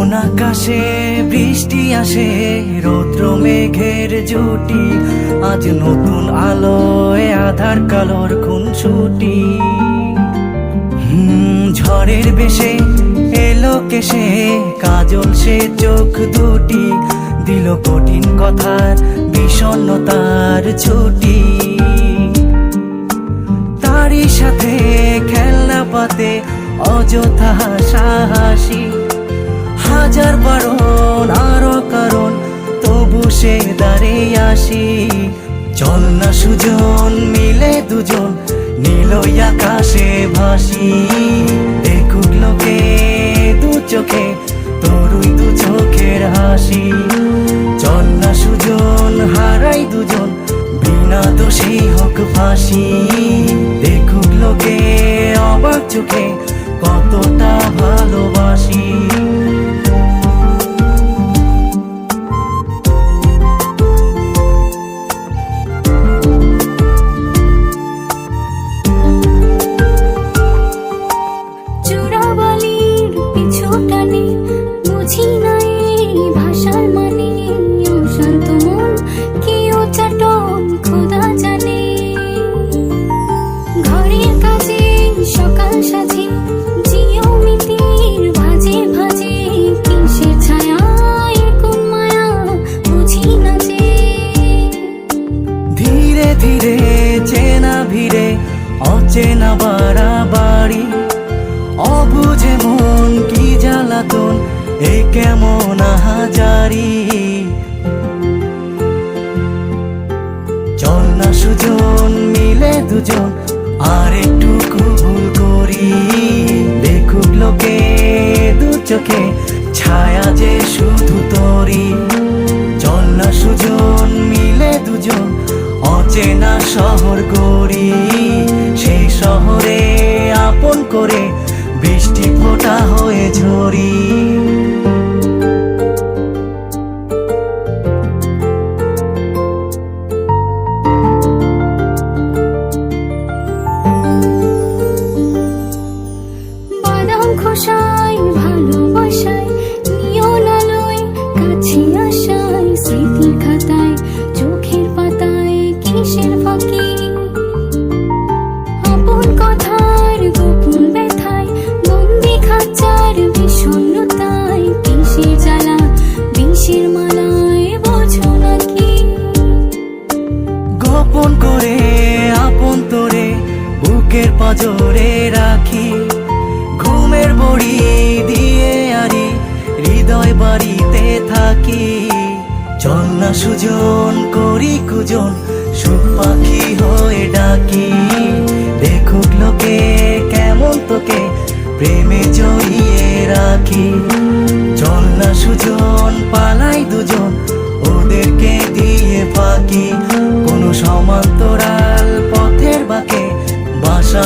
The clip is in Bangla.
কোন আকাশে বৃষ্টি আসে, রৌদ্র মেঘের জুটি, আজ নতুন আলোয় আধার কালোর খুনসুটি। ঝড়ের বেশে এলো কেশে, কাজল সে চোখ দুটি, দিল কঠিন কথার বিষণ্ণতার ছুটি। তারই সাথে খেলনা পাতে অযথা হাসাহাসি, হাজার বারণ আরো কারণ তবু সে দাঁড়িয়ে আসি। চল না সুজন মিলে দুজন নীলই আকাশে ভাসি, দেখুক লোকে দু চোখে তোরই দু চোখের হাসি। চল না সুজন হারাই দুজন বিনা দোষী হোক ফাঁসি, দেখুক লোকে অবাক চোখে কতটা ভালোবাসি। ধীরে চেনা ভিড়ে অচেনা বাড়াবাড়ি, অবুঝে মন কি জ্বালাতন এ কেমন আহাজারি। চল না সুজন মিলে দুজন আর একটু ভুল করি, দেখুক লোকে দু চোখে ছায়া যে শুধু তোরি। চল না সুজন মিলে দুজন অচেনা শহর গড়ি, সেই শহরে আপন করে বৃষ্টি ফোঁটা হয়ে ঝরি। বাদাম খোসায় ভালোবাসায় নিয়ন আলোয় কাছে আসায়, স্মৃতির খাতায় চোখের পাতায় কিসের ফাঁকি। আপন কথার গোপন ব্যথায় বন্দি খাঁচার বিষণ্ণতায়, কিসের জ্বালা বিষের মালায় বোঝো নাকি। গোপন করে আপন তোরে বুকের পাজরে রাখি, ঘুমের বড়ি দিয়ে আরি হৃদয় বাড়িতে থাকি। চল না সুজন করি কুজন সুখ পাখি হয়ে ডাকি, দেখুক লোকে কেমন তোকে প্রেমে জড়িয়ে রাখি। চল না সুজন পালাই দুজন ওদেরকে দিয়ে ফাঁকি, কোনো সমান্তরাল পথের বাঁকে বাসা